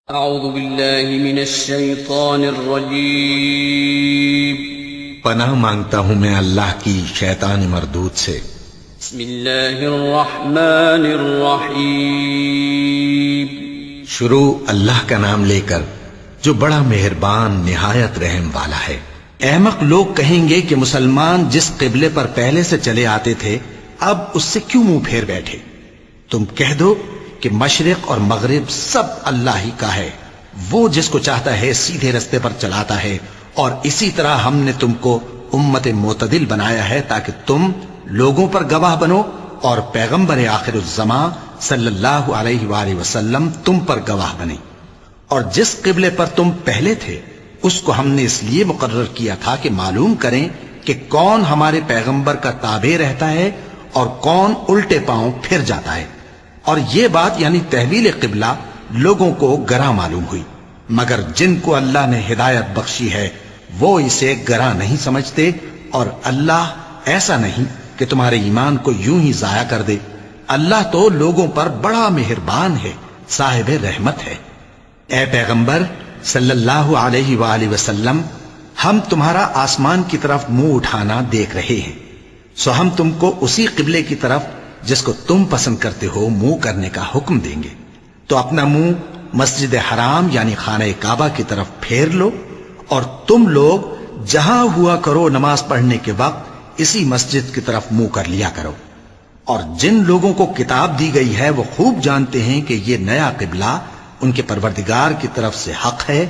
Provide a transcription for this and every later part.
اعوذ باللہ من الشیطان الرجیم پناہ مانگتا ہوں میں اللہ کی شیطان مردود سے۔ بسم اللہ الرحمن الرحیم شروع اللہ کا نام لے کر جو بڑا مہربان نہایت رحم والا ہے۔ احمق لوگ کہیں گے کہ مسلمان جس قبلے پر پہلے سے چلے آتے تھے اب اس سے کیوں منہ پھیر بیٹھے؟ تم کہہ دو کہ مشرق اور مغرب سب اللہ ہی کا ہے، وہ جس کو چاہتا ہے سیدھے رستے پر چلاتا ہے، اور اسی طرح ہم نے تم کو امت معتدل بنایا ہے تاکہ تم لوگوں پر گواہ بنو اور پیغمبر آخر الزمان صلی اللہ علیہ وآلہ وسلم تم پر گواہ بنے۔ اور جس قبلے پر تم پہلے تھے اس کو ہم نے اس لیے مقرر کیا تھا کہ معلوم کریں کہ کون ہمارے پیغمبر کا تابع رہتا ہے اور کون الٹے پاؤں پھر جاتا ہے۔ اور یہ بات یعنی تحویل قبلہ لوگوں کو گراں معلوم ہوئی، مگر جن کو اللہ نے ہدایت بخشی ہے وہ اسے گراں نہیں سمجھتے، اور اللہ ایسا نہیں کہ تمہارے ایمان کو یوں ہی ضائع کر دے۔ اللہ تو لوگوں پر بڑا مہربان ہے، صاحب رحمت ہے۔ اے پیغمبر صلی اللہ علیہ وآلہ وسلم، ہم تمہارا آسمان کی طرف منہ اٹھانا دیکھ رہے ہیں، سو ہم تم کو اسی قبلے کی طرف جس کو تم پسند کرتے ہو منہ کرنے کا حکم دیں گے، تو اپنا منہ مسجد حرام یعنی خانہ کعبہ کی طرف پھیر لو، اور تم لوگ جہاں ہوا کرو نماز پڑھنے کے وقت اسی مسجد کی طرف منہ کر لیا کرو۔ اور جن لوگوں کو کتاب دی گئی ہے وہ خوب جانتے ہیں کہ یہ نیا قبلہ ان کے پروردگار کی طرف سے حق ہے،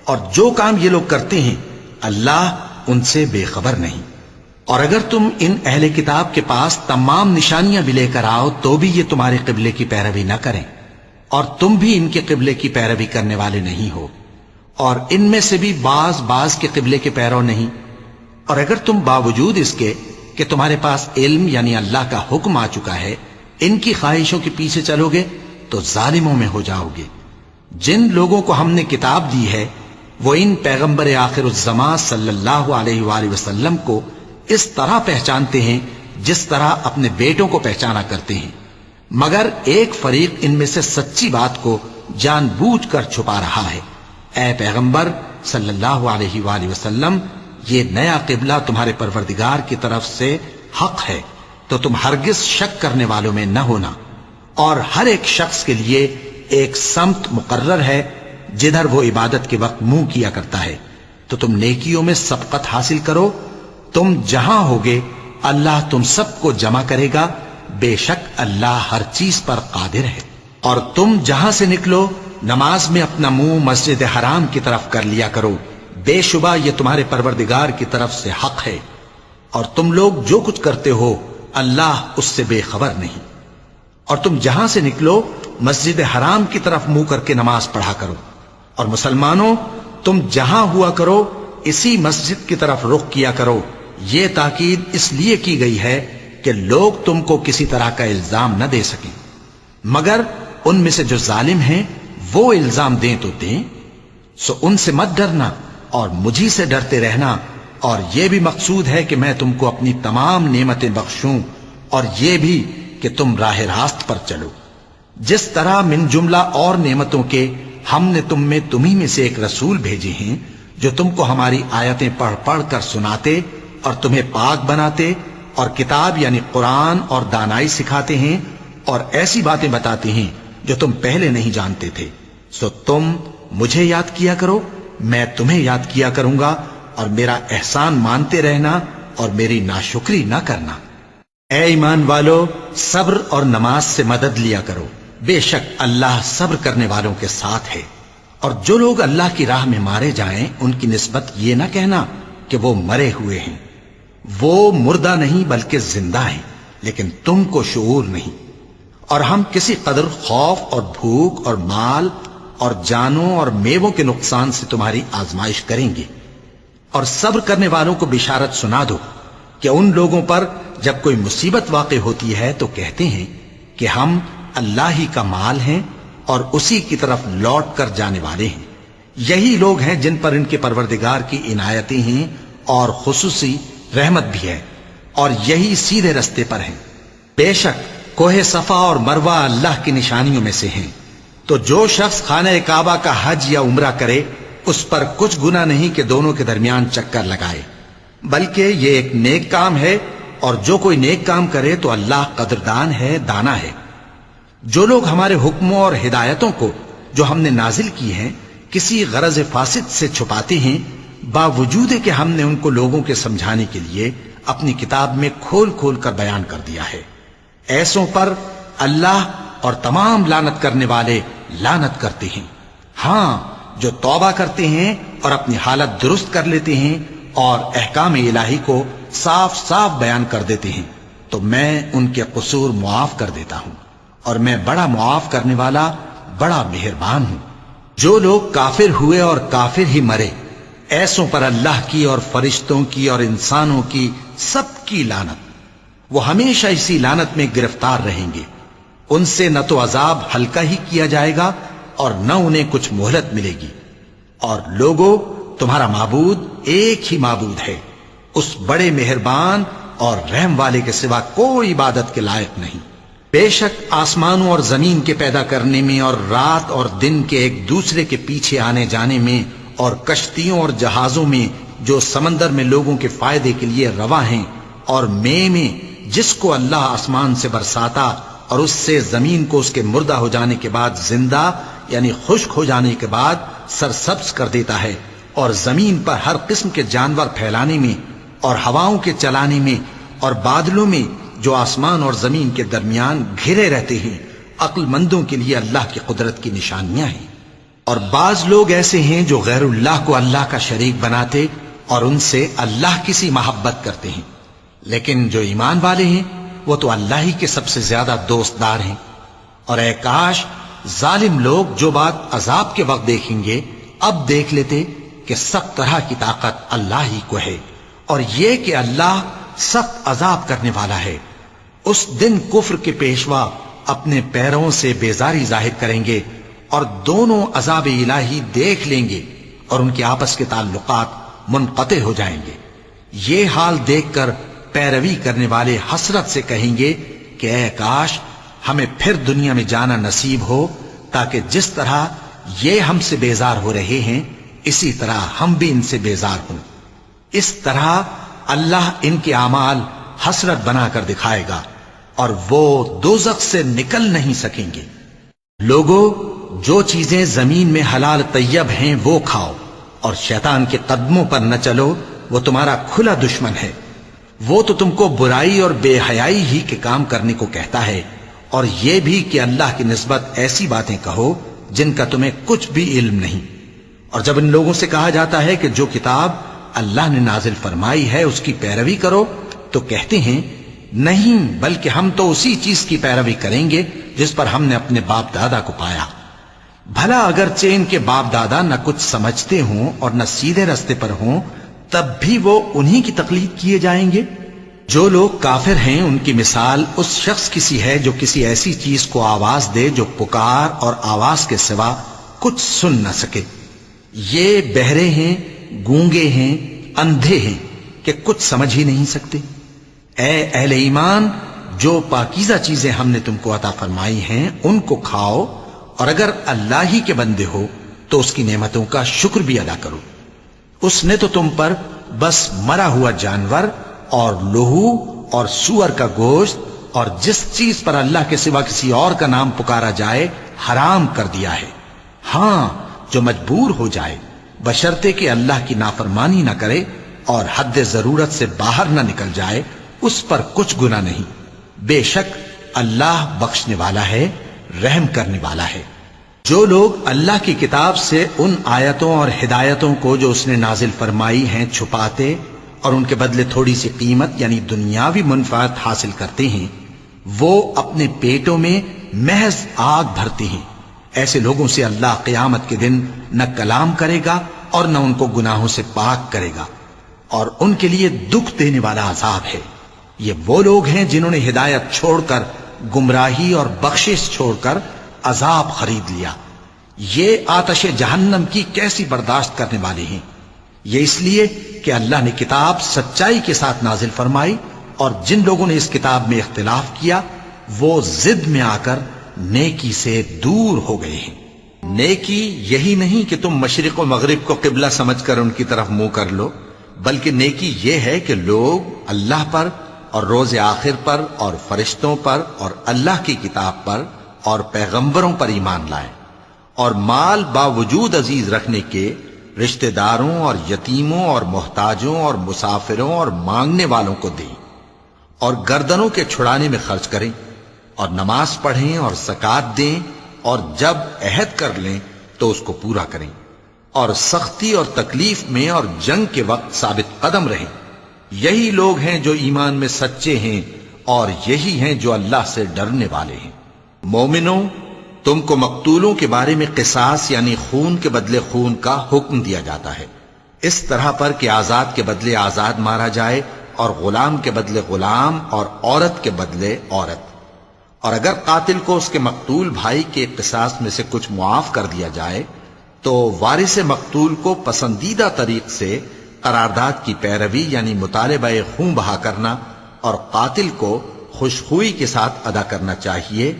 اور جو کام یہ لوگ کرتے ہیں اللہ ان سے بے خبر نہیں۔ اور اگر تم ان اہل کتاب کے پاس تمام نشانیاں بھی لے کر آؤ تو بھی یہ تمہارے قبلے کی پیروی نہ کریں، اور تم بھی ان کے قبلے کی پیروی کرنے والے نہیں ہو، اور ان میں سے بھی بعض کے قبلے کے پیرو نہیں۔ اور اگر تم باوجود اس کے کہ تمہارے پاس علم یعنی اللہ کا حکم آ چکا ہے ان کی خواہشوں کے پیچھے چلو گے تو ظالموں میں ہو جاؤ گے۔ جن لوگوں کو ہم نے کتاب دی ہے وہ ان پیغمبر آخر الزمان صلی اللہ علیہ وآلہ وسلم کو اس طرح پہچانتے ہیں جس طرح اپنے بیٹوں کو پہچانا کرتے ہیں، مگر ایک فریق ان میں سے سچی بات کو جان بوجھ کر چھپا رہا ہے۔ اے پیغمبر صلی اللہ علیہ وآلہ وسلم، یہ نیا قبلہ تمہارے پروردگار کی طرف سے حق ہے، تو تم ہرگز شک کرنے والوں میں نہ ہونا، اور ہر ایک شخص کے لیے ایک سمت مقرر ہے جدھر وہ عبادت کے وقت منہ کیا کرتا ہے، تو تم نیکیوں میں سبقت حاصل کرو۔ تم جہاں ہوگے اللہ تم سب کو جمع کرے گا، بے شک اللہ ہر چیز پر قادر ہے۔ اور تم جہاں سے نکلو نماز میں اپنا منہ مسجد حرام کی طرف کر لیا کرو، بے شبہ یہ تمہارے پروردگار کی طرف سے حق ہے، اور تم لوگ جو کچھ کرتے ہو اللہ اس سے بے خبر نہیں۔ اور تم جہاں سے نکلو مسجد حرام کی طرف منہ کر کے نماز پڑھا کرو، اور مسلمانوں تم جہاں ہوا کرو اسی مسجد کی طرف رخ کیا کرو۔ یہ تاکید اس لیے کی گئی ہے کہ لوگ تم کو کسی طرح کا الزام نہ دے سکیں، مگر ان میں سے جو ظالم ہیں وہ الزام دیں تو دیں، سو ان سے مت ڈرنا اور مجھی سے ڈرتے رہنا۔ اور یہ بھی مقصود ہے کہ میں تم کو اپنی تمام نعمتیں بخشوں، اور یہ بھی کہ تم راہ راست پر چلو۔ جس طرح من جملہ اور نعمتوں کے ہم نے تمہیں میں سے ایک رسول بھیجے ہیں جو تم کو ہماری آیتیں پڑھ پڑھ کر سناتے اور تمہیں پاک بناتے، اور کتاب یعنی قرآن اور دانائی سکھاتے ہیں، اور ایسی باتیں بتاتے ہیں جو تم پہلے نہیں جانتے تھے۔ سو تم مجھے یاد کیا کرو، میں تمہیں یاد کیا کروں گا، اور میرا احسان مانتے رہنا اور میری ناشکری نہ کرنا۔ اے ایمان والو، صبر اور نماز سے مدد لیا کرو، بے شک اللہ صبر کرنے والوں کے ساتھ ہے۔ اور جو لوگ اللہ کی راہ میں مارے جائیں ان کی نسبت یہ نہ کہنا کہ وہ مرے ہوئے ہیں، وہ مردہ نہیں بلکہ زندہ ہیں، لیکن تم کو شعور نہیں۔ اور ہم کسی قدر خوف اور بھوک اور مال اور جانوں اور میووں کے نقصان سے تمہاری آزمائش کریں گے، اور صبر کرنے والوں کو بشارت سنا دو کہ ان لوگوں پر جب کوئی مصیبت واقع ہوتی ہے تو کہتے ہیں کہ ہم اللہ ہی کا مال ہیں اور اسی کی طرف لوٹ کر جانے والے ہیں۔ یہی لوگ ہیں جن پر ان کے پروردگار کی عنایتیں ہیں اور خصوصی رحمت بھی ہے، اور یہی سیدھے رستے پر ہیں۔ بے شک کوہ صفا اور مروہ اللہ کی نشانیوں میں سے ہیں، تو جو شخص خانہ کعبہ کا حج یا عمرہ کرے اس پر کچھ گناہ نہیں کہ دونوں کے درمیان چکر لگائے، بلکہ یہ ایک نیک کام ہے، اور جو کوئی نیک کام کرے تو اللہ قدردان ہے، دانا ہے۔ جو لوگ ہمارے حکموں اور ہدایتوں کو جو ہم نے نازل کی ہیں کسی غرض فاسد سے چھپاتے ہیں، باوجود کہ ہم نے ان کو لوگوں کے سمجھانے کے لیے اپنی کتاب میں کھول کھول کر بیان کر دیا ہے، ایسوں پر اللہ اور تمام لعنت کرنے والے لعنت کرتے ہیں۔ ہاں، جو توبہ کرتے ہیں اور اپنی حالت درست کر لیتے ہیں اور احکام الہی کو صاف صاف بیان کر دیتے ہیں تو میں ان کے قصور معاف کر دیتا ہوں، اور میں بڑا معاف کرنے والا بڑا مہربان ہوں۔ جو لوگ کافر ہوئے اور کافر ہی مرے، ایسوں پر اللہ کی اور فرشتوں کی اور انسانوں کی سب کی لعنت، وہ ہمیشہ اسی لعنت میں گرفتار رہیں گے۔ ان سے نہ تو عذاب ہلکا ہی کیا جائے گا اور نہ انہیں کچھ مہلت ملے گی۔ اور لوگوں، تمہارا معبود ایک ہی معبود ہے، اس بڑے مہربان اور رحم والے کے سوا کوئی عبادت کے لائق نہیں۔ بے شک آسمانوں اور زمین کے پیدا کرنے میں اور رات اور دن کے ایک دوسرے کے پیچھے آنے جانے میں اور کشتیوں اور جہازوں میں جو سمندر میں لوگوں کے فائدے کے لیے رواں ہیں، اور میں جس کو اللہ آسمان سے برساتا اور اس سے زمین کو اس کے مردہ ہو جانے کے بعد زندہ یعنی خشک ہو جانے کے بعد سرسبز کر دیتا ہے، اور زمین پر ہر قسم کے جانور پھیلانے میں اور ہواؤں کے چلانے میں اور بادلوں میں جو آسمان اور زمین کے درمیان گھرے رہتے ہیں، عقل مندوں کے لیے اللہ کی قدرت کی نشانیاں ہیں۔ اور بعض لوگ ایسے ہیں جو غیر اللہ کو اللہ کا شریک بناتے اور ان سے اللہ کی سی محبت کرتے ہیں، لیکن جو ایمان والے ہیں وہ تو اللہ ہی کے سب سے زیادہ دوست دار ہیں۔ اور اے کاش ظالم لوگ جو بات عذاب کے وقت دیکھیں گے اب دیکھ لیتے کہ سخت طرح کی طاقت اللہ ہی کو ہے، اور یہ کہ اللہ سخت عذاب کرنے والا ہے۔ اس دن کفر کے پیشوا اپنے پیروں سے بیزاری ظاہر کریں گے اور دونوں عذاب الہی دیکھ لیں گے اور ان کے آپس کے تعلقات منقطع ہو جائیں گے۔ یہ حال دیکھ کر پیروی کرنے والے حسرت سے کہیں گے کہ اے کاش ہمیں پھر دنیا میں جانا نصیب ہو، تاکہ جس طرح یہ ہم سے بیزار ہو رہے ہیں اسی طرح ہم بھی ان سے بیزار ہوں۔ اس طرح اللہ ان کے اعمال حسرت بنا کر دکھائے گا اور وہ دوزخ سے نکل نہیں سکیں گے۔ لوگوں، جو چیزیں زمین میں حلال طیب ہیں وہ کھاؤ، اور شیطان کے قدموں پر نہ چلو، وہ تمہارا کھلا دشمن ہے۔ وہ تو تم کو برائی اور بے حیائی ہی کے کام کرنے کو کہتا ہے، اور یہ بھی کہ اللہ کی نسبت ایسی باتیں کہو جن کا تمہیں کچھ بھی علم نہیں۔ اور جب ان لوگوں سے کہا جاتا ہے کہ جو کتاب اللہ نے نازل فرمائی ہے اس کی پیروی کرو، تو کہتے ہیں نہیں، بلکہ ہم تو اسی چیز کی پیروی کریں گے جس پر ہم نے اپنے باپ دادا کو پایا۔ بھلا اگرچہ ان کے باپ دادا نہ کچھ سمجھتے ہوں اور نہ سیدھے رستے پر ہوں، تب بھی وہ انہی کی تقلید کیے جائیں گے۔ جو لوگ کافر ہیں ان کی مثال اس شخص کی سی ہے جو کسی ایسی چیز کو آواز دے جو پکار اور آواز کے سوا کچھ سن نہ سکے۔ یہ بہرے ہیں، گونگے ہیں، اندھے ہیں کہ کچھ سمجھ ہی نہیں سکتے۔ اے اہل ایمان، جو پاکیزہ چیزیں ہم نے تم کو عطا فرمائی ہیں ان کو کھاؤ، اور اگر اللہ ہی کے بندے ہو تو اس کی نعمتوں کا شکر بھی ادا کرو۔ اس نے تو تم پر بس مرا ہوا جانور اور لہو اور سور کا گوشت اور جس چیز پر اللہ کے سوا کسی اور کا نام پکارا جائے حرام کر دیا ہے۔ ہاں، جو مجبور ہو جائے بشرطے کہ اللہ کی نافرمانی نہ کرے اور حد ضرورت سے باہر نہ نکل جائے، اس پر کچھ گناہ نہیں۔ بے شک اللہ بخشنے والا ہے، رحم کرنے والا ہے۔ جو لوگ اللہ کی کتاب سے ان آیتوں اور ہدایتوں کو جو اس نے نازل فرمائی ہیں چھپاتے اور ان کے بدلے تھوڑی سی قیمت یعنی دنیاوی منفعت حاصل کرتے ہیں، وہ اپنے پیٹوں میں محض آگ بھرتے ہیں۔ ایسے لوگوں سے اللہ قیامت کے دن نہ کلام کرے گا اور نہ ان کو گناہوں سے پاک کرے گا، اور ان کے لیے دکھ دینے والا عذاب ہے۔ یہ وہ لوگ ہیں جنہوں نے ہدایت چھوڑ کر گمراہی اور بخشش چھوڑ کر عذاب خرید لیا۔ یہ آتش جہنم کی کیسی برداشت کرنے والے ہیں۔ یہ اس لیے کہ اللہ نے کتاب سچائی کے ساتھ نازل فرمائی، اور جن لوگوں نے اس کتاب میں اختلاف کیا وہ ضد میں آ کر نیکی سے دور ہو گئے ہیں۔ نیکی یہی نہیں کہ تم مشرق و مغرب کو قبلہ سمجھ کر ان کی طرف منہ کر لو، بلکہ نیکی یہ ہے کہ لوگ اللہ پر اور روز آخر پر اور فرشتوں پر اور اللہ کی کتاب پر اور پیغمبروں پر ایمان لائیں، اور مال باوجود عزیز رکھنے کے رشتہ داروں اور یتیموں اور محتاجوں اور مسافروں اور مانگنے والوں کو دیں، اور گردنوں کے چھڑانے میں خرچ کریں، اور نماز پڑھیں اور زکوٰۃ دیں، اور جب عہد کر لیں تو اس کو پورا کریں، اور سختی اور تکلیف میں اور جنگ کے وقت ثابت قدم رہیں۔ یہی لوگ ہیں جو ایمان میں سچے ہیں، اور یہی ہیں جو اللہ سے ڈرنے والے ہیں۔ مومنوں، تم کو مقتولوں کے بارے میں قصاص یعنی خون کے بدلے خون کا حکم دیا جاتا ہے، اس طرح پر کہ آزاد کے بدلے آزاد مارا جائے، اور غلام کے بدلے غلام، اور عورت کے بدلے عورت۔ اور اگر قاتل کو اس کے مقتول بھائی کے قصاص میں سے کچھ معاف کر دیا جائے تو وارث مقتول کو پسندیدہ طریق سے قرارداد کی پیروی یعنی مطالبہ خون بہا کرنا اور قاتل کو خوشخوئی کے ساتھ ادا کرنا چاہیے۔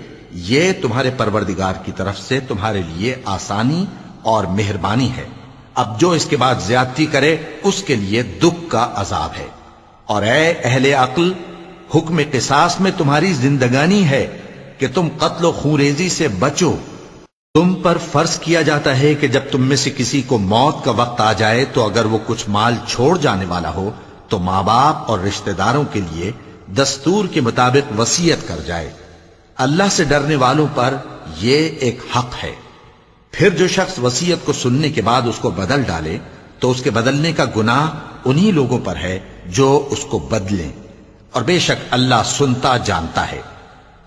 یہ تمہارے پروردگار کی طرف سے تمہارے لیے آسانی اور مہربانی ہے۔ اب جو اس کے بعد زیادتی کرے اس کے لیے دکھ کا عذاب ہے۔ اور اے اہل عقل، حکم قصاص میں تمہاری زندگانی ہے کہ تم قتل و خونریزی سے بچو۔ تم پر فرض کیا جاتا ہے کہ جب تم میں سے کسی کو موت کا وقت آ جائے تو اگر وہ کچھ مال چھوڑ جانے والا ہو تو ماں باپ اور رشتہ داروں کے لیے دستور کے مطابق وصیت کر جائے۔ اللہ سے ڈرنے والوں پر یہ ایک حق ہے۔ پھر جو شخص وصیت کو سننے کے بعد اس کو بدل ڈالے تو اس کے بدلنے کا گناہ انہی لوگوں پر ہے جو اس کو بدلیں، اور بے شک اللہ سنتا جانتا ہے۔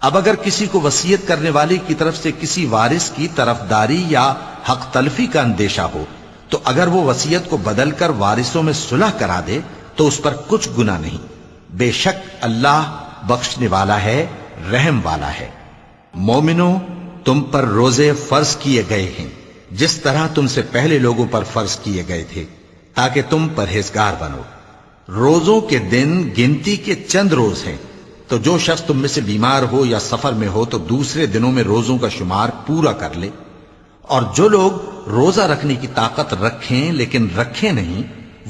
اب اگر کسی کو وصیت کرنے والے کی طرف سے کسی وارث کی طرفداری یا حق تلفی کا اندیشہ ہو تو اگر وہ وصیت کو بدل کر وارثوں میں صلح کرا دے تو اس پر کچھ گناہ نہیں، بے شک اللہ بخشنے والا ہے، رحم والا ہے۔ مومنوں، تم پر روزے فرض کیے گئے ہیں جس طرح تم سے پہلے لوگوں پر فرض کیے گئے تھے تاکہ تم پرہیزگار بنو۔ روزوں کے دن گنتی کے چند روز ہیں، تو جو شخص تم میں سے بیمار ہو یا سفر میں ہو تو دوسرے دنوں میں روزوں کا شمار پورا کر لے۔ اور جو لوگ روزہ رکھنے کی طاقت رکھیں لیکن رکھیں نہیں،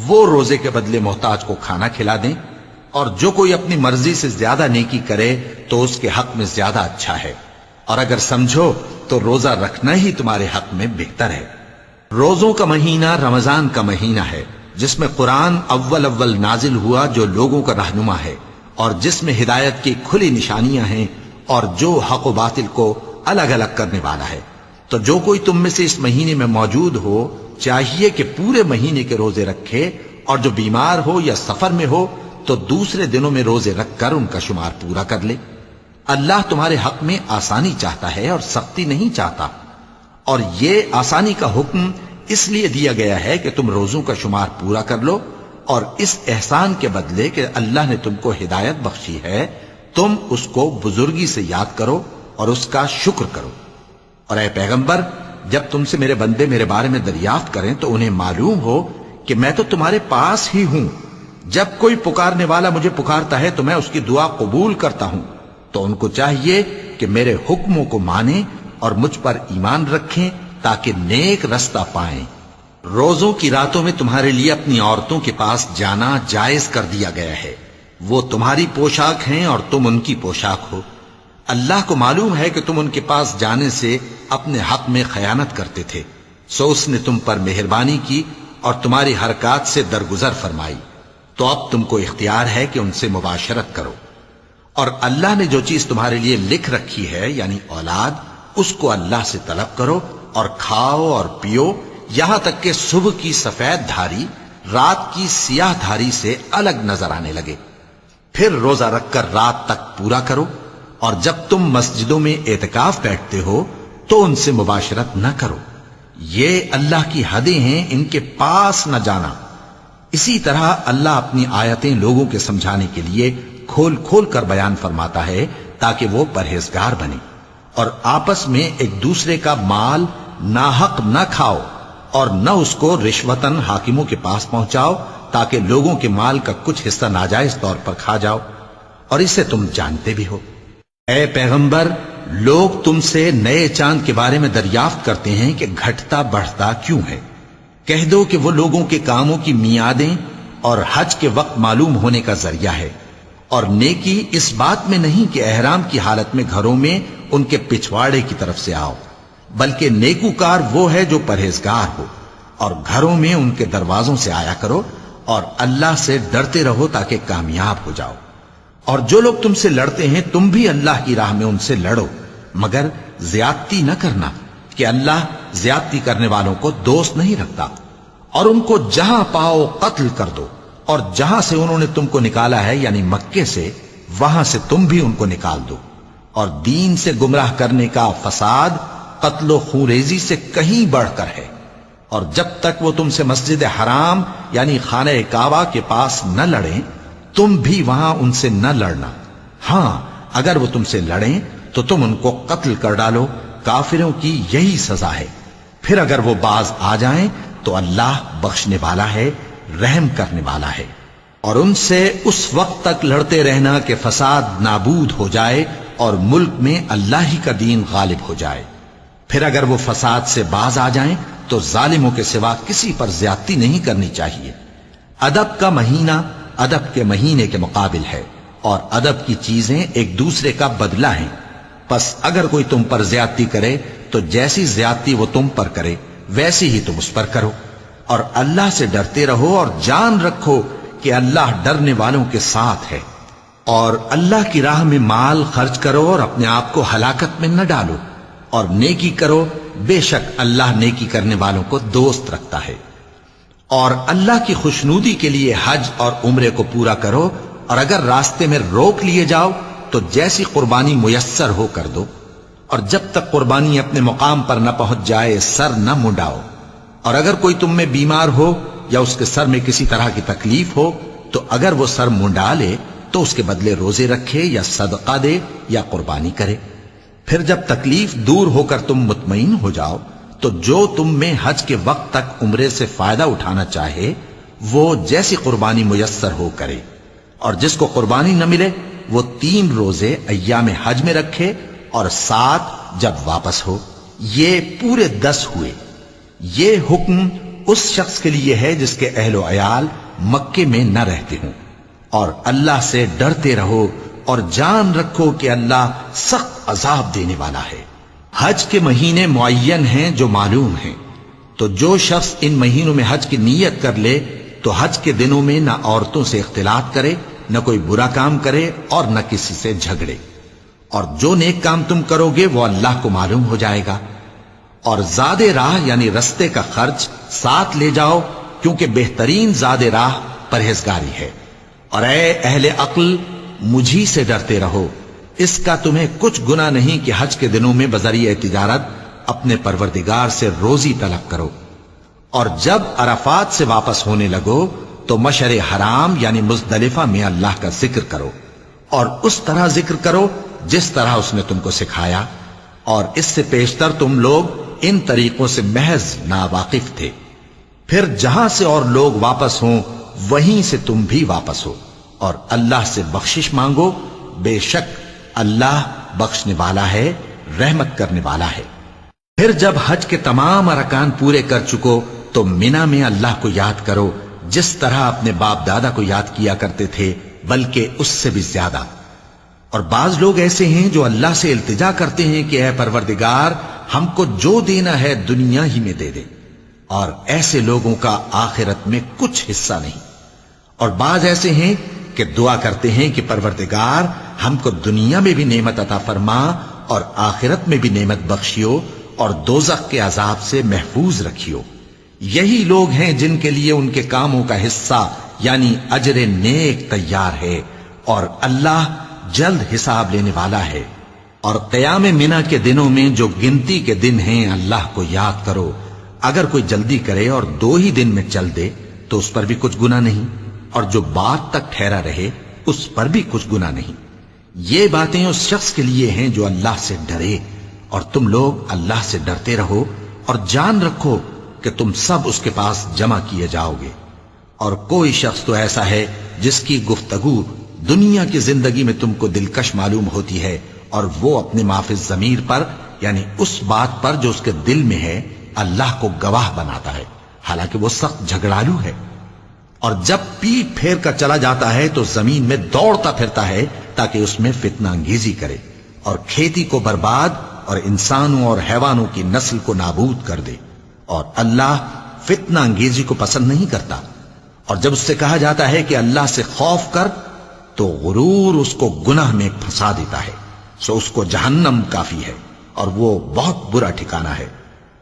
وہ روزے کے بدلے محتاج کو کھانا کھلا دیں۔ اور جو کوئی اپنی مرضی سے زیادہ نیکی کرے تو اس کے حق میں زیادہ اچھا ہے، اور اگر سمجھو تو روزہ رکھنا ہی تمہارے حق میں بہتر ہے۔ روزوں کا مہینہ رمضان کا مہینہ ہے جس میں قرآن اول نازل ہوا، جو لوگوں کا رہنما ہے اور جس میں ہدایت کی کھلی نشانیاں ہیں اور جو حق و باطل کو الگ الگ کرنے والا ہے۔ تو جو کوئی تم میں سے اس مہینے میں موجود ہو چاہیے کہ پورے مہینے کے روزے رکھے، اور جو بیمار ہو یا سفر میں ہو تو دوسرے دنوں میں روزے رکھ کر ان کا شمار پورا کر لے۔ اللہ تمہارے حق میں آسانی چاہتا ہے اور سختی نہیں چاہتا، اور یہ آسانی کا حکم اس لیے دیا گیا ہے کہ تم روزوں کا شمار پورا کر لو، اور اس احسان کے بدلے کہ اللہ نے تم کو ہدایت بخشی ہے تم اس کو بزرگی سے یاد کرو اور اس کا شکر کرو۔ اور اے پیغمبر، جب تم سے میرے بندے میرے بارے میں دریافت کریں تو انہیں معلوم ہو کہ میں تو تمہارے پاس ہی ہوں۔ جب کوئی پکارنے والا مجھے پکارتا ہے تو میں اس کی دعا قبول کرتا ہوں، تو ان کو چاہیے کہ میرے حکموں کو مانیں اور مجھ پر ایمان رکھیں تاکہ نیک رستہ پائیں۔ روزوں کی راتوں میں تمہارے لیے اپنی عورتوں کے پاس جانا جائز کر دیا گیا ہے، وہ تمہاری پوشاک ہیں اور تم ان کی پوشاک ہو۔ اللہ کو معلوم ہے کہ تم ان کے پاس جانے سے اپنے حق میں خیانت کرتے تھے، سو اس نے تم پر مہربانی کی اور تمہاری حرکات سے درگزر فرمائی، تو اب تم کو اختیار ہے کہ ان سے مباشرت کرو۔ اور اللہ نے جو چیز تمہارے لیے لکھ رکھی ہے یعنی اولاد، اس کو اللہ سے طلب کرو اور کھاؤ اور پیو، یہاں تک کہ صبح کی سفید دھاری رات کی سیاہ دھاری سے الگ نظر آنے لگے، پھر روزہ رکھ کر رات تک پورا کرو۔ اور جب تم مسجدوں میں اعتکاف بیٹھتے ہو تو ان سے مباشرت نہ کرو، یہ اللہ کی حدیں ہیں، ان کے پاس نہ جانا۔ اسی طرح اللہ اپنی آیتیں لوگوں کے سمجھانے کے لیے کھول کھول کر بیان فرماتا ہے تاکہ وہ پرہیزگار بنے۔ اور آپس میں ایک دوسرے کا مال ناحق نہ کھاؤ، اور نہ اس کو رشوتاً حاکموں کے پاس پہنچاؤ تاکہ لوگوں کے مال کا کچھ حصہ ناجائز طور پر کھا جاؤ، اور اسے تم جانتے بھی ہو۔ اے پیغمبر، لوگ تم سے نئے چاند کے بارے میں دریافت کرتے ہیں کہ گھٹتا بڑھتا کیوں ہے؟ کہہ دو کہ وہ لوگوں کے کاموں کی میعادیں اور حج کے وقت معلوم ہونے کا ذریعہ ہے، اور نیکی اس بات میں نہیں کہ احرام کی حالت میں گھروں میں ان کے پچھواڑے کی طرف سے آؤ، بلکہ نیکوکار وہ ہے جو پرہیزگار ہو، اور گھروں میں ان کے دروازوں سے آیا کرو اور اللہ سے ڈرتے رہو تاکہ کامیاب ہو جاؤ۔ اور جو لوگ تم سے لڑتے ہیں تم بھی اللہ کی راہ میں ان سے لڑو، مگر زیادتی نہ کرنا کہ اللہ زیادتی کرنے والوں کو دوست نہیں رکھتا۔ اور ان کو جہاں پاؤ قتل کر دو، اور جہاں سے انہوں نے تم کو نکالا ہے یعنی مکے سے، وہاں سے تم بھی ان کو نکال دو۔ اور دین سے گمراہ کرنے کا فساد قتل و خونریزی سے کہیں بڑھ کر ہے، اور جب تک وہ تم سے مسجد حرام یعنی خانہ کعبہ کے پاس نہ لڑیں تم بھی وہاں ان سے نہ لڑنا۔ ہاں اگر وہ تم سے لڑیں تو تم ان کو قتل کر ڈالو، کافروں کی یہی سزا ہے۔ پھر اگر وہ باز آ جائیں تو اللہ بخشنے والا ہے، رحم کرنے والا ہے۔ اور ان سے اس وقت تک لڑتے رہنا کہ فساد نابود ہو جائے اور ملک میں اللہ ہی کا دین غالب ہو جائے۔ پھر اگر وہ فساد سے باز آ جائیں تو ظالموں کے سوا کسی پر زیادتی نہیں کرنی چاہیے۔ ادب کا مہینہ ادب کے مہینے کے مقابل ہے، اور ادب کی چیزیں ایک دوسرے کا بدلہ ہیں۔ پس اگر کوئی تم پر زیادتی کرے تو جیسی زیادتی وہ تم پر کرے ویسی ہی تم اس پر کرو، اور اللہ سے ڈرتے رہو اور جان رکھو کہ اللہ ڈرنے والوں کے ساتھ ہے۔ اور اللہ کی راہ میں مال خرچ کرو اور اپنے آپ کو ہلاکت میں نہ ڈالو، اور نیکی کرو، بے شک اللہ نیکی کرنے والوں کو دوست رکھتا ہے۔ اور اللہ کی خوشنودی کے لیے حج اور عمرے کو پورا کرو، اور اگر راستے میں روک لیے جاؤ تو جیسی قربانی میسر ہو کر دو، اور جب تک قربانی اپنے مقام پر نہ پہنچ جائے سر نہ منڈاؤ۔ اور اگر کوئی تم میں بیمار ہو یا اس کے سر میں کسی طرح کی تکلیف ہو تو اگر وہ سر منڈا لے تو اس کے بدلے روزے رکھے یا صدقہ دے یا قربانی کرے۔ پھر جب تکلیف دور ہو کر تم مطمئن ہو جاؤ تو جو تم میں حج کے وقت تک عمرے سے فائدہ اٹھانا چاہے وہ جیسی قربانی میسر ہو کرے، اور جس کو قربانی نہ ملے وہ 3 روزے ایام حج میں رکھے اور 7 جب واپس ہو، یہ پورے 10 ہوئے۔ یہ حکم اس شخص کے لیے ہے جس کے اہل و عیال مکے میں نہ رہتے ہوں۔ اور اللہ سے ڈرتے رہو اور جان رکھو کہ اللہ سخت عذاب دینے والا ہے۔ حج کے مہینے معین ہیں جو معلوم ہیں، تو جو شخص ان مہینوں میں حج کی نیت کر لے تو حج کے دنوں میں نہ عورتوں سے اختلاط کرے، نہ کوئی برا کام کرے اور نہ کسی سے جھگڑے۔ اور جو نیک کام تم کرو گے وہ اللہ کو معلوم ہو جائے گا۔ اور زاد راہ یعنی رستے کا خرچ ساتھ لے جاؤ، کیونکہ بہترین زاد راہ پرہیزگاری ہے۔ اور اے اہل عقل مجھی سے ڈرتے رہو، اس کا تمہیں کچھ گناہ نہیں کہ حج کے دنوں میں بذریعہ تجارت اپنے پروردگار سے روزی طلب کرو۔ اور جب عرفات سے واپس ہونے لگو تو مشعر حرام یعنی مزدلفہ میں اللہ کا ذکر کرو، اور اس طرح ذکر کرو جس طرح اس نے تم کو سکھایا، اور اس سے پیشتر تم لوگ ان طریقوں سے محض ناواقف تھے۔ پھر جہاں سے اور لوگ واپس ہوں وہیں سے تم بھی واپس ہو، اور اللہ سے بخشش مانگو، بے شک اللہ بخشنے والا ہے، رحمت کرنے والا ہے۔ پھر جب حج کے تمام ارکان پورے کر چکو تو مینا میں اللہ کو یاد کرو جس طرح اپنے باپ دادا کو یاد کیا کرتے تھے، بلکہ اس سے بھی زیادہ۔ اور بعض لوگ ایسے ہیں جو اللہ سے التجا کرتے ہیں کہ اے پروردگار ہم کو جو دینا ہے دنیا ہی میں دے دے، اور ایسے لوگوں کا آخرت میں کچھ حصہ نہیں۔ اور بعض ایسے ہیں کہ دعا کرتے ہیں کہ پروردگار ہم کو دنیا میں بھی نعمت عطا فرما اور آخرت میں بھی نعمت بخشیو اور دوزخ کے عذاب سے محفوظ رکھیو۔ یہی لوگ ہیں جن کے لیے ان کے کاموں کا حصہ یعنی اجر نیک تیار ہے، اور اللہ جلد حساب لینے والا ہے۔ اور قیام منا کے دنوں میں جو گنتی کے دن ہیں اللہ کو یاد کرو۔ اگر کوئی جلدی کرے اور 2 ہی دن میں چل دے تو اس پر بھی کچھ گناہ نہیں، اور جو بات تک ٹھہرا رہے اس پر بھی کچھ گناہ نہیں۔ یہ باتیں اس شخص کے لیے ہیں جو اللہ سے ڈرے، اور تم لوگ اللہ سے ڈرتے رہو اور جان رکھو کہ تم سب اس کے پاس جمع کیے جاؤ گے۔ اور کوئی شخص تو ایسا ہے جس کی گفتگو دنیا کی زندگی میں تم کو دلکش معلوم ہوتی ہے اور وہ اپنے معافی ضمیر پر یعنی اس بات پر جو اس کے دل میں ہے اللہ کو گواہ بناتا ہے، حالانکہ وہ سخت جھگڑالو ہے۔ اور جب پیٹ پھیر کر چلا جاتا ہے تو زمین میں دوڑتا پھرتا ہے تاکہ اس میں فتنہ انگیزی کرے اور کھیتی کو برباد اور انسانوں اور حیوانوں کی نسل کو نابود کر دے، اور اللہ فتنہ انگیزی کو پسند نہیں کرتا۔ اور جب اس سے کہا جاتا ہے کہ اللہ سے خوف کر تو غرور اس کو گناہ میں پھنسا دیتا ہے، سو اس کو جہنم کافی ہے اور وہ بہت برا ٹھکانہ ہے۔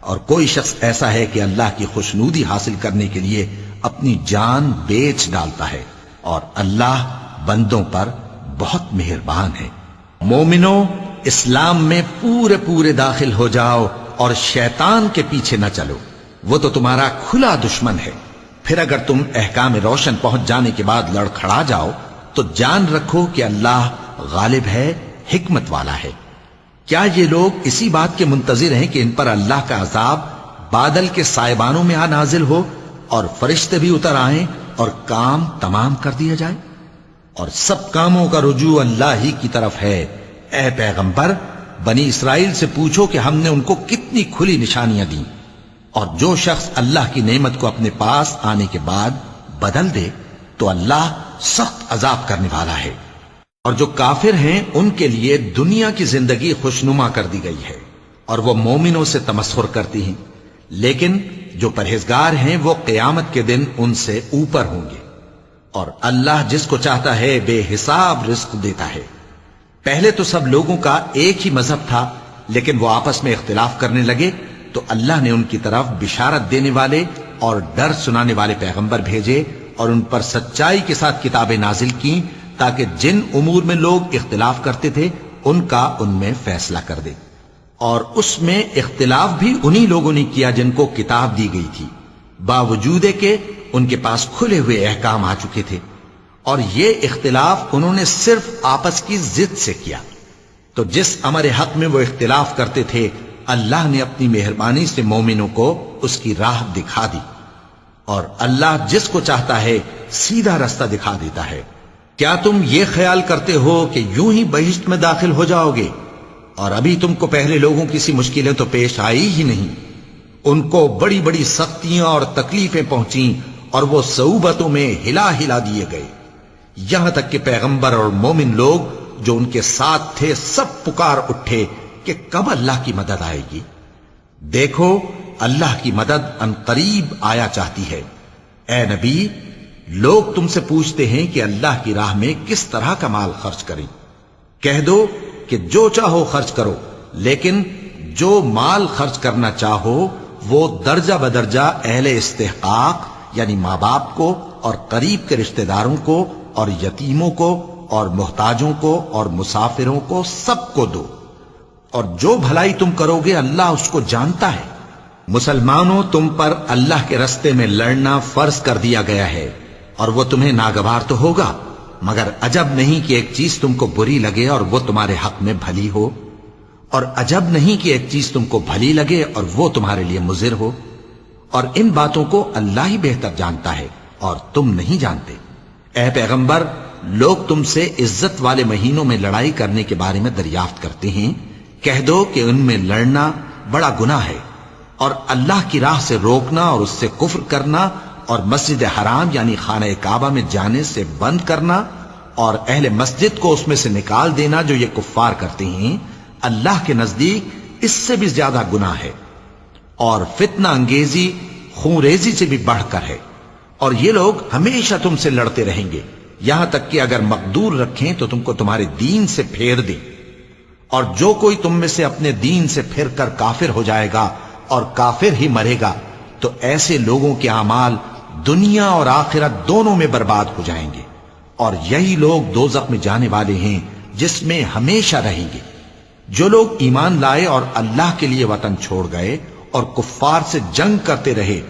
اور کوئی شخص ایسا ہے کہ اللہ کی خوشنودی حاصل کرنے کے لیے اپنی جان بیچ ڈالتا ہے، اور اللہ بندوں پر بہت مہربان ہے۔ مومنو، اسلام میں پورے پورے داخل ہو جاؤ اور شیطان کے پیچھے نہ چلو، وہ تو تمہارا کھلا دشمن ہے۔ پھر اگر تم احکام روشن پہنچ جانے کے بعد لڑکھڑا جاؤ تو جان رکھو کہ اللہ غالب ہے، حکمت والا ہے۔ کیا یہ لوگ اسی بات کے منتظر ہیں کہ ان پر اللہ کا عذاب بادل کے سائبانوں میں نازل ہو اور فرشتے بھی اتر آئیں اور کام تمام کر دیا جائے؟ اور سب کاموں کا رجوع اللہ ہی کی طرف ہے۔ اے پیغمبر، بنی اسرائیل سے پوچھو کہ ہم نے ان کو کتنی کھلی نشانیاں دیں، اور جو شخص اللہ کی نعمت کو اپنے پاس آنے کے بعد بدل دے تو اللہ سخت عذاب کرنے والا ہے۔ اور جو کافر ہیں ان کے لیے دنیا کی زندگی خوشنما کر دی گئی ہے اور وہ مومنوں سے تمسخر کرتی ہیں، لیکن جو پرہیزگار ہیں وہ قیامت کے دن ان سے اوپر ہوں گے۔ اور اللہ جس کو چاہتا ہے بے حساب رزق دیتا ہے۔ پہلے تو سب لوگوں کا ایک ہی مذہب تھا، لیکن وہ آپس میں اختلاف کرنے لگے تو اللہ نے ان کی طرف بشارت دینے والے اور ڈر سنانے والے پیغمبر بھیجے اور ان پر سچائی کے ساتھ کتابیں نازل کی تاکہ جن امور میں لوگ اختلاف کرتے تھے ان کا ان میں فیصلہ کر دے۔ اور اس میں اختلاف بھی انہی لوگوں نے کیا جن کو کتاب دی گئی تھی، باوجود کہ ان کے پاس کھلے ہوئے احکام آ چکے تھے، اور یہ اختلاف انہوں نے صرف آپس کی ضد سے کیا۔ تو جس امر حق میں وہ اختلاف کرتے تھے اللہ نے اپنی مہربانی سے مومنوں کو اس کی راہ دکھا دی، اور اللہ جس کو چاہتا ہے سیدھا رستہ دکھا دیتا ہے۔ کیا تم یہ خیال کرتے ہو کہ یوں ہی بہشت میں داخل ہو جاؤ گے، اور ابھی تم کو پہلے لوگوں کی سی مشکلیں تو پیش آئی ہی نہیں؟ ان کو بڑی بڑی سختیاں اور تکلیفیں پہنچیں اور وہ صعوبتوں میں ہلا ہلا دیے گئے، یہاں تک کہ پیغمبر اور مومن لوگ جو ان کے ساتھ تھے سب پکار اٹھے کہ کب اللہ کی مدد آئے گی۔ دیکھو اللہ کی مدد ان قریب آیا چاہتی ہے۔ اے نبی، لوگ تم سے پوچھتے ہیں کہ اللہ کی راہ میں کس طرح کا مال خرچ کریں۔ کہہ دو کہ جو چاہو خرچ کرو، لیکن جو مال خرچ کرنا چاہو وہ درجہ بدرجہ اہل استحقاق یعنی ماں باپ کو اور قریب کے رشتہ داروں کو اور یتیموں کو اور محتاجوں کو اور مسافروں کو سب کو دو، اور جو بھلائی تم کرو گے اللہ اس کو جانتا ہے۔ مسلمانوں، تم پر اللہ کے رستے میں لڑنا فرض کر دیا گیا ہے، اور وہ تمہیں ناگوار تو ہوگا، مگر عجب نہیں کہ ایک چیز تم کو بری لگے اور وہ تمہارے حق میں بھلی ہو، اور عجب نہیں کہ ایک چیز تم کو بھلی لگے اور وہ تمہارے لیے مضر ہو، اور ان باتوں کو اللہ ہی بہتر جانتا ہے اور تم نہیں جانتے۔ اے پیغمبر، لوگ تم سے عزت والے مہینوں میں لڑائی کرنے کے بارے میں دریافت کرتے ہیں، کہہ دو کہ ان میں لڑنا بڑا گناہ ہے، اور اللہ کی راہ سے روکنا اور اس سے کفر کرنا اور مسجد حرام یعنی خانہ کعبہ میں جانے سے بند کرنا اور اہل مسجد کو اس میں سے نکال دینا جو یہ کفار کرتے ہیں، اللہ کے نزدیک اس سے بھی زیادہ گناہ ہے، اور فتنہ انگیزی خونریزی سے بھی بڑھ کر ہے۔ اور یہ لوگ ہمیشہ تم سے لڑتے رہیں گے، یہاں تک کہ اگر مقدور رکھیں تو تم کو تمہارے دین سے پھیر دیں، اور جو کوئی تم میں سے اپنے دین سے پھر کر کافر ہو جائے گا اور کافر ہی مرے گا تو ایسے لوگوں کے اعمال دنیا اور آخرت دونوں میں برباد ہو جائیں گے، اور یہی لوگ دوزخ میں جانے والے ہیں جس میں ہمیشہ رہیں گے۔ جو لوگ ایمان لائے اور اللہ کے لیے وطن چھوڑ گئے اور کفار سے جنگ کرتے رہے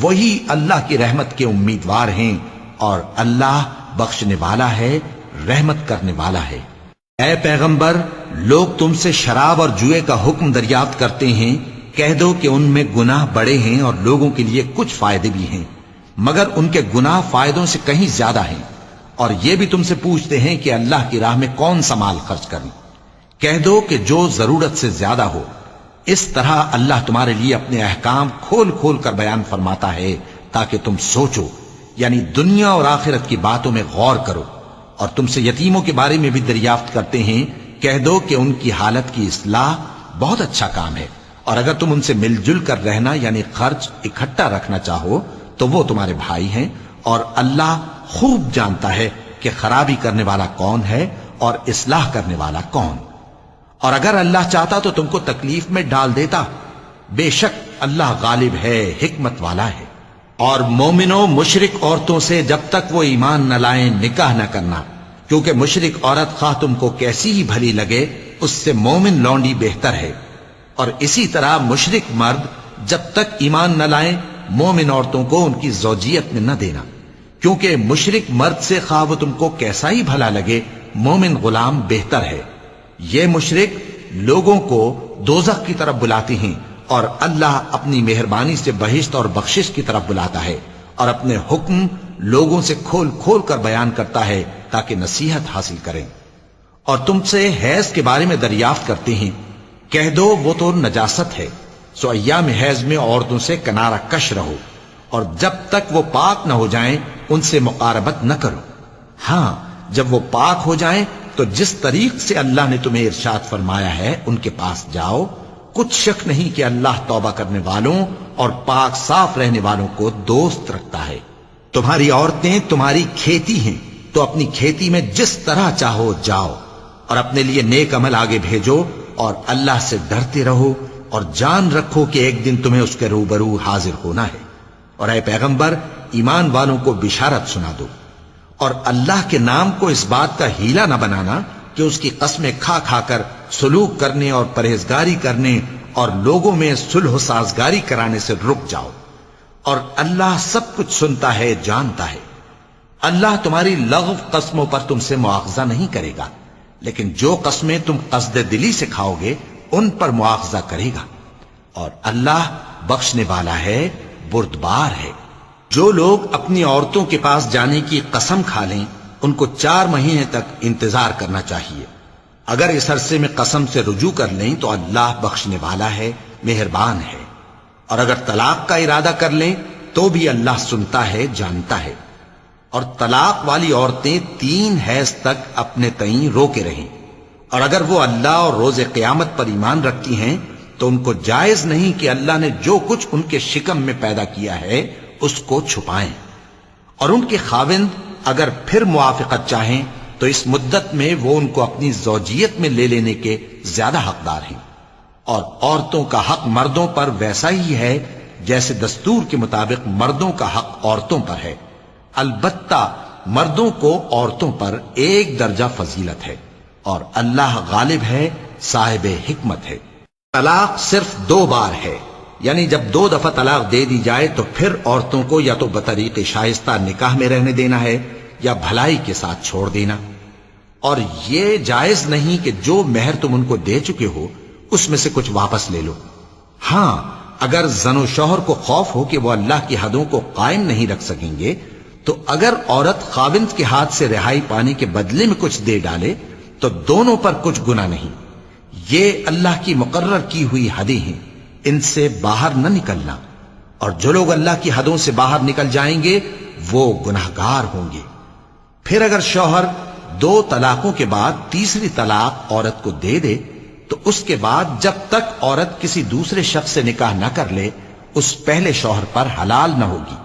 وہی اللہ کی رحمت کے امیدوار ہیں، اور اللہ بخشنے والا ہے، رحمت کرنے والا ہے۔ اے پیغمبر، لوگ تم سے شراب اور جوئے کا حکم دریافت کرتے ہیں، کہہ دو کہ ان میں گناہ بڑے ہیں اور لوگوں کے لیے کچھ فائدے بھی ہیں، مگر ان کے گناہ فائدوں سے کہیں زیادہ ہیں۔ اور یہ بھی تم سے پوچھتے ہیں کہ اللہ کی راہ میں کون سا مال خرچ کریں۔ کہہ دو کہ جو ضرورت سے زیادہ ہو. اس طرح اللہ تمہارے لیے اپنے احکام کھول کھول کر بیان فرماتا ہے تاکہ تم سوچو، یعنی دنیا اور آخرت کی باتوں میں غور کرو. اور تم سے یتیموں کے بارے میں بھی دریافت کرتے ہیں، کہہ دو کہ ان کی حالت کی اصلاح بہت اچھا کام ہے، اور اگر تم ان سے مل جل کر رہنا یعنی خرچ اکٹھا رکھنا چاہو تو وہ تمہارے بھائی ہیں، اور اللہ خوب جانتا ہے کہ خرابی کرنے والا کون ہے اور اصلاح کرنے والا کون. اور اگر اللہ چاہتا تو تم کو تکلیف میں ڈال دیتا، بے شک اللہ غالب ہے، حکمت والا ہے. اور مومنوں مشرک عورتوں سے جب تک وہ ایمان نہ لائیں نکاح نہ کرنا، کیونکہ مشرک عورت خواہ تم کو کیسی ہی بھلی لگے اس سے مومن لونڈی بہتر ہے. اور اسی طرح مشرک مرد جب تک ایمان نہ لائیں مومن عورتوں کو ان کی زوجیت میں نہ دینا، کیونکہ مشرک مرد سے خواہ وہ تم کو کیسا ہی بھلا لگے مومن غلام بہتر ہے. یہ مشرک لوگوں کو دوزخ کی طرف بلاتے ہیں، اور اللہ اپنی مہربانی سے بہشت اور بخشش کی طرف بلاتا ہے، اور اپنے حکم لوگوں سے کھول کھول کر بیان کرتا ہے تاکہ نصیحت حاصل کریں. اور تم سے حیض کے بارے میں دریافت کرتے ہیں، کہہ دو وہ تو نجاست ہے، سو ایام حیض میں عورتوں سے کنارہ کش رہو، اور جب تک وہ پاک نہ ہو جائیں ان سے مقاربت نہ کرو. ہاں جب وہ پاک ہو جائیں تو جس طریق سے اللہ نے تمہیں ارشاد فرمایا ہے ان کے پاس جاؤ. کچھ شک نہیں کہ اللہ توبہ کرنے والوں اور پاک صاف رہنے والوں کو دوست رکھتا ہے. تمہاری عورتیں تمہاری کھیتی ہیں، تو اپنی کھیتی میں جس طرح چاہو جاؤ، اور اپنے لیے نیک عمل آگے بھیجو، اور اللہ سے ڈرتے رہو، اور جان رکھو کہ ایک دن تمہیں اس کے روبرو حاضر ہونا ہے. اور اے پیغمبر ایمان والوں کو بشارت سنا دو، اور اللہ کے نام کو اس بات کا ہیلا نہ بنانا کہ اس کی قسمیں کھا کھا کر سلوک کرنے اور پرہیزگاری کرنے اور لوگوں میں صلح و سازگاری کرانے سے رک جاؤ. اور اللہ سب کچھ سنتا ہے، جانتا ہے. اللہ تمہاری لغو قسموں پر تم سے مواخذہ نہیں کرے گا، لیکن جو قسمیں تم قصد دلی سے کھاؤ گے ان پر مواخذہ کرے گا. اور اللہ بخشنے والا ہے، بردبار ہے. جو لوگ اپنی عورتوں کے پاس جانے کی قسم کھا لیں ان کو 4 مہینے تک انتظار کرنا چاہیے. اگر اس عرصے میں قسم سے رجوع کر لیں تو اللہ بخشنے والا ہے، مہربان ہے. اور اگر طلاق کا ارادہ کر لیں تو بھی اللہ سنتا ہے، جانتا ہے. اور طلاق والی عورتیں 3 حیض تک اپنے تئیں روکے رہیں، اور اگر وہ اللہ اور روز قیامت پر ایمان رکھتی ہیں تو ان کو جائز نہیں کہ اللہ نے جو کچھ ان کے شکم میں پیدا کیا ہے اس کو چھپائیں. اور ان کے خاوند اگر پھر موافقت چاہیں تو اس مدت میں وہ ان کو اپنی زوجیت میں لے لینے کے زیادہ حقدار ہیں. اور عورتوں کا حق مردوں پر ویسا ہی ہے جیسے دستور کے مطابق مردوں کا حق عورتوں پر ہے. البتہ مردوں کو عورتوں پر 1 درجہ فضیلت ہے، اور اللہ غالب ہے، صاحب حکمت ہے. طلاق صرف 2 بار ہے، یعنی جب 2 دفعہ طلاق دے دی جائے تو پھر عورتوں کو یا تو بطریق شائستہ نکاح میں رہنے دینا ہے یا بھلائی کے ساتھ چھوڑ دینا. اور یہ جائز نہیں کہ جو مہر تم ان کو دے چکے ہو اس میں سے کچھ واپس لے لو. ہاں اگر زن و شوہر کو خوف ہو کہ وہ اللہ کی حدوں کو قائم نہیں رکھ سکیں گے تو اگر عورت خاوند کے ہاتھ سے رہائی پانے کے بدلے میں کچھ دے ڈالے تو دونوں پر کچھ گناہ نہیں. یہ اللہ کی مقرر کی ہوئی حدیں ہیں، ان سے باہر نہ نکلنا. اور جو لوگ اللہ کی حدوں سے باہر نکل جائیں گے وہ گناہگار ہوں گے. پھر اگر شوہر 2 طلاقوں کے بعد تیسری طلاق عورت کو دے دے تو اس کے بعد جب تک عورت کسی دوسرے شخص سے نکاح نہ کر لے اس پہلے شوہر پر حلال نہ ہوگی.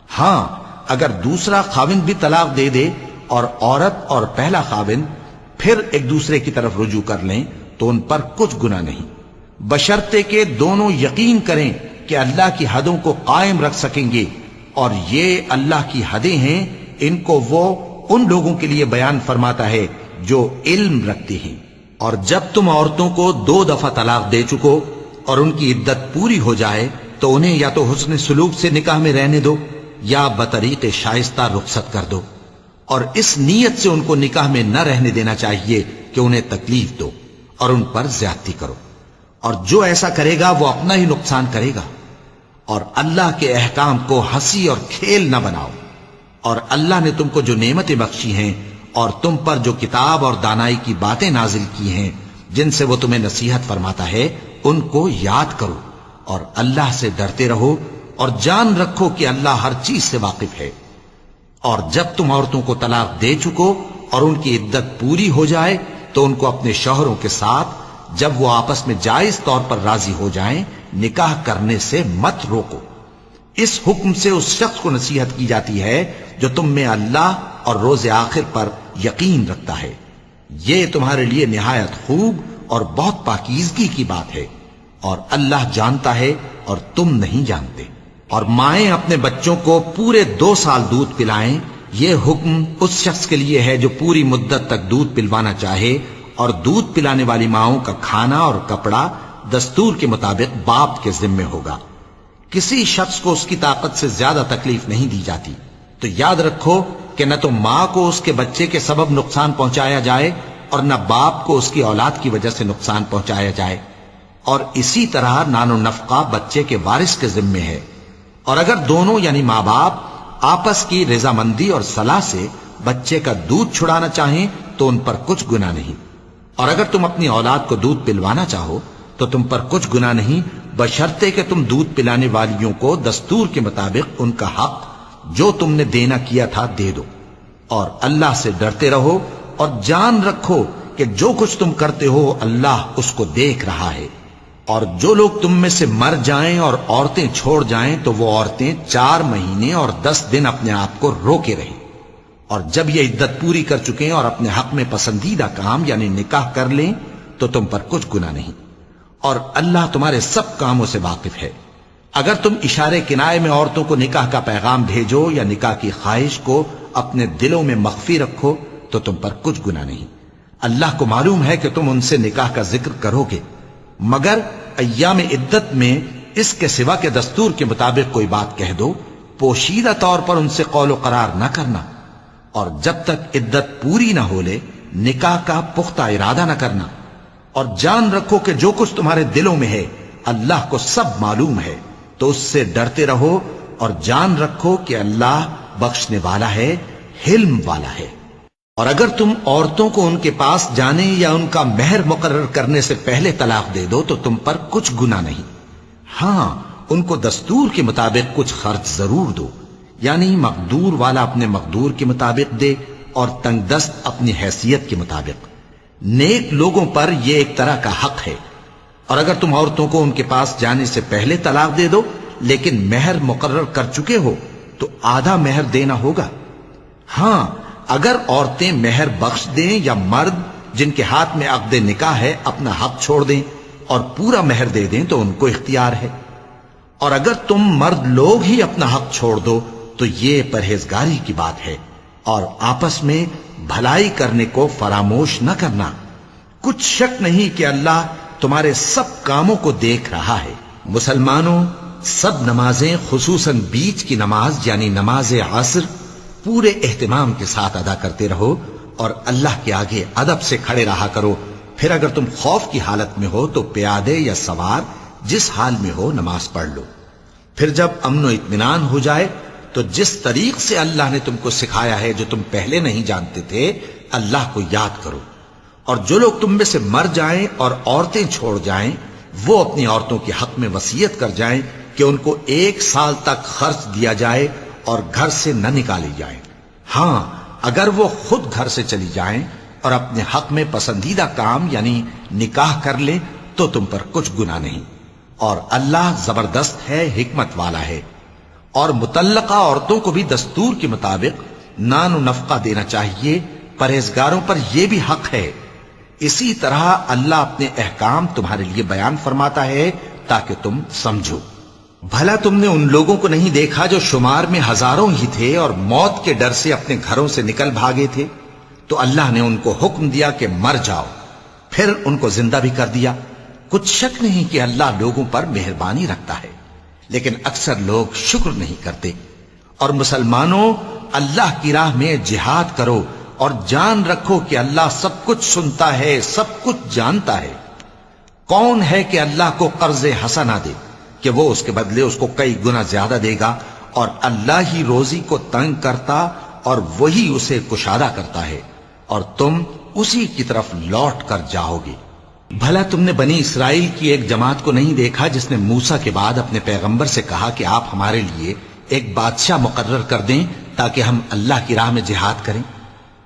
ہاں اگر دوسرا خاوند بھی طلاق دے دے اور عورت اور پہلا خاوند پھر ایک دوسرے کی طرف رجوع کر لیں تو ان پر کچھ گناہ نہیں، بشرطے کہ دونوں یقین کریں کہ اللہ کی حدوں کو قائم رکھ سکیں گے. اور یہ اللہ کی حدیں ہیں، ان کو وہ ان لوگوں کے لیے بیان فرماتا ہے جو علم رکھتے ہیں. اور جب تم عورتوں کو 2 دفعہ طلاق دے چکو اور ان کی عدت پوری ہو جائے تو انہیں یا تو حسن سلوک سے نکاح میں رہنے دو یا بطریق شائستہ رخصت کر دو. اور اس نیت سے ان کو نکاح میں نہ رہنے دینا چاہیے کہ انہیں تکلیف دو اور ان پر زیادتی کرو. اور جو ایسا کرے گا وہ اپنا ہی نقصان کرے گا. اور اللہ کے احکام کو ہنسی اور کھیل نہ بناؤ. اور اللہ نے تم کو جو نعمتیں بخشی ہیں اور تم پر جو کتاب اور دانائی کی باتیں نازل کی ہیں جن سے وہ تمہیں نصیحت فرماتا ہے ان کو یاد کرو، اور اللہ سے ڈرتے رہو، اور جان رکھو کہ اللہ ہر چیز سے واقف ہے۔ اور جب تم عورتوں کو طلاق دے چکو اور ان کی عدت پوری ہو جائے تو ان کو اپنے شوہروں کے ساتھ جب وہ آپس میں جائز طور پر راضی ہو جائیں نکاح کرنے سے مت روکو۔ اس حکم سے اس شخص کو نصیحت کی جاتی ہے جو تم میں اللہ اور روز آخر پر یقین رکھتا ہے۔ یہ تمہارے لیے نہایت خوب اور بہت پاکیزگی کی بات ہے، اور اللہ جانتا ہے اور تم نہیں جانتے۔ اور مائیں اپنے بچوں کو پورے 2 سال دودھ پلائیں، یہ حکم اس شخص کے لیے ہے جو پوری مدت تک دودھ پلوانا چاہے، اور دودھ پلانے والی ماؤں کا کھانا اور کپڑا دستور کے مطابق باپ کے ذمے ہوگا۔ کسی شخص کو اس کی طاقت سے زیادہ تکلیف نہیں دی جاتی، تو یاد رکھو کہ نہ تو ماں کو اس کے بچے کے سبب نقصان پہنچایا جائے اور نہ باپ کو اس کی اولاد کی وجہ سے نقصان پہنچایا جائے، اور اسی طرح نان و نفقہ بچے کے وارث کے ذمے ہے۔ اور اگر دونوں یعنی ماں باپ آپس کی رضامندی اور صلاح سے بچے کا دودھ چھڑانا چاہیں تو ان پر کچھ گناہ نہیں، اور اگر تم اپنی اولاد کو دودھ پلوانا چاہو تو تم پر کچھ گناہ نہیں، بشرطے کہ تم دودھ پلانے والیوں کو دستور کے مطابق ان کا حق جو تم نے دینا کیا تھا دے دو۔ اور اللہ سے ڈرتے رہو اور جان رکھو کہ جو کچھ تم کرتے ہو اللہ اس کو دیکھ رہا ہے۔ اور جو لوگ تم میں سے مر جائیں اور عورتیں چھوڑ جائیں تو وہ عورتیں 4 مہینے اور 10 دن اپنے آپ کو روکے رہیں، اور جب یہ عدت پوری کر چکیں اور اپنے حق میں پسندیدہ کام یعنی نکاح کر لیں تو تم پر کچھ گناہ نہیں، اور اللہ تمہارے سب کاموں سے واقف ہے۔ اگر تم اشارے کنائے میں عورتوں کو نکاح کا پیغام بھیجو یا نکاح کی خواہش کو اپنے دلوں میں مخفی رکھو تو تم پر کچھ گناہ نہیں۔ اللہ کو معلوم ہے کہ تم ان سے نکاح کا ذکر کرو گے، مگر ایام عدت میں اس کے سوا کے دستور کے مطابق کوئی بات کہہ دو، پوشیدہ طور پر ان سے قول و قرار نہ کرنا، اور جب تک عدت پوری نہ ہو لے نکاح کا پختہ ارادہ نہ کرنا۔ اور جان رکھو کہ جو کچھ تمہارے دلوں میں ہے اللہ کو سب معلوم ہے، تو اس سے ڈرتے رہو اور جان رکھو کہ اللہ بخشنے والا ہے، حلم والا ہے۔ اور اگر تم عورتوں کو ان کے پاس جانے یا ان کا مہر مقرر کرنے سے پہلے طلاق دے دو تو تم پر کچھ گناہ نہیں، ہاں ان کو دستور کے مطابق کچھ خرچ ضرور دو، یعنی مقدور والا اپنے مقدور کے مطابق دے اور تنگ دست اپنی حیثیت کے مطابق۔ نیک لوگوں پر یہ ایک طرح کا حق ہے۔ اور اگر تم عورتوں کو ان کے پاس جانے سے پہلے طلاق دے دو لیکن مہر مقرر کر چکے ہو تو آدھا مہر دینا ہوگا۔ ہاں اگر عورتیں مہر بخش دیں یا مرد جن کے ہاتھ میں عقد نکاح ہے اپنا حق چھوڑ دیں اور پورا مہر دے دیں تو ان کو اختیار ہے۔ اور اگر تم مرد لوگ ہی اپنا حق چھوڑ دو تو یہ پرہیزگاری کی بات ہے، اور آپس میں بھلائی کرنے کو فراموش نہ کرنا۔ کچھ شک نہیں کہ اللہ تمہارے سب کاموں کو دیکھ رہا ہے۔ مسلمانوں، سب نمازیں خصوصاً بیچ کی نماز یعنی نماز عصر پورے اہتمام کے ساتھ ادا کرتے رہو اور اللہ کے آگے ادب سے کھڑے رہا کرو۔ پھر اگر تم خوف کی حالت میں ہو تو پیادے یا سوار جس حال میں ہو نماز پڑھ لو۔ پھر جب امن و اطمینان ہو جائے تو جس طریق سے اللہ نے تم کو سکھایا ہے جو تم پہلے نہیں جانتے تھے اللہ کو یاد کرو۔ اور جو لوگ تم میں سے مر جائیں اور عورتیں چھوڑ جائیں وہ اپنی عورتوں کے حق میں وصیت کر جائیں کہ ان کو 1 سال تک خرچ دیا جائے اور گھر سے نہ نکالی جائیں۔ ہاں اگر وہ خود گھر سے چلی جائیں اور اپنے حق میں پسندیدہ کام یعنی نکاح کر لیں تو تم پر کچھ گناہ نہیں، اور اللہ زبردست ہے، حکمت والا ہے۔ اور مطلقہ عورتوں کو بھی دستور کے مطابق نان و نفقہ دینا چاہیے، پرہیزگاروں پر یہ بھی حق ہے۔ اسی طرح اللہ اپنے احکام تمہارے لیے بیان فرماتا ہے تاکہ تم سمجھو۔ بھلا تم نے ان لوگوں کو نہیں دیکھا جو شمار میں ہزاروں ہی تھے اور موت کے ڈر سے اپنے گھروں سے نکل بھاگے تھے، تو اللہ نے ان کو حکم دیا کہ مر جاؤ، پھر ان کو زندہ بھی کر دیا۔ کچھ شک نہیں کہ اللہ لوگوں پر مہربانی رکھتا ہے، لیکن اکثر لوگ شکر نہیں کرتے۔ اور مسلمانوں، اللہ کی راہ میں جہاد کرو اور جان رکھو کہ اللہ سب کچھ سنتا ہے، سب کچھ جانتا ہے۔ کون ہے کہ اللہ کو قرض حسنہ دے کہ وہ اس کے بدلے اس کو کئی گنا زیادہ دے گا، اور اللہ ہی روزی کو تنگ کرتا اور وہی اسے کشادہ کرتا ہے، اور تم اسی کی طرف لوٹ کر جاؤ گے۔ بھلا تم نے بنی اسرائیل کی ایک جماعت کو نہیں دیکھا جس نے موسیٰ کے بعد اپنے پیغمبر سے کہا کہ آپ ہمارے لیے ایک بادشاہ مقرر کر دیں تاکہ ہم اللہ کی راہ میں جہاد کریں؟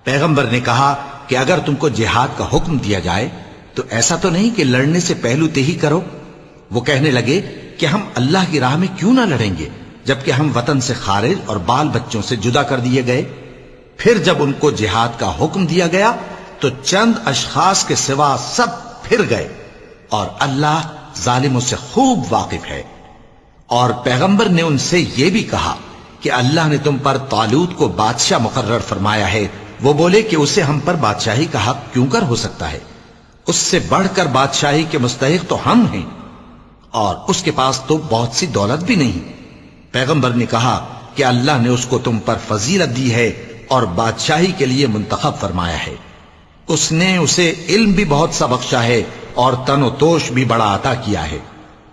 پیغمبر نے کہا کہ اگر تم کو جہاد کا حکم دیا جائے تو ایسا تو نہیں کہ لڑنے سے پہلو تہی کرو۔ وہ کہنے لگے کہ ہم اللہ کی راہ میں کیوں نہ لڑیں گے جبکہ ہم وطن سے خارج اور بال بچوں سے جدا کر دیے گئے۔ پھر جب ان کو جہاد کا حکم دیا گیا تو چند اشخاص کے سوا سب پھر گئے، اور اللہ ظالموں سے خوب واقف ہے۔ اور پیغمبر نے ان سے یہ بھی کہا کہ اللہ نے تم پر طالوت کو بادشاہ مقرر فرمایا ہے۔ وہ بولے کہ اسے ہم پر بادشاہی کا حق کیوں کر ہو سکتا ہے؟ اس سے بڑھ کر بادشاہی کے مستحق تو ہم ہیں، اور اس کے پاس تو بہت سی دولت بھی نہیں۔ پیغمبر نے کہا کہ اللہ نے اس کو تم پر فضیلت دی ہے اور بادشاہی کے لیے منتخب فرمایا ہے۔ اس نے اسے علم بھی بہت سا بخشا ہے اور تن و توش بھی بڑا عطا کیا ہے،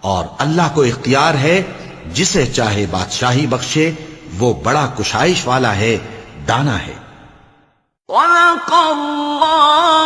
اور اللہ کو اختیار ہے جسے چاہے بادشاہی بخشے، وہ بڑا کشائش والا ہے، دانا ہے۔ وَلَقَ اللَّهُ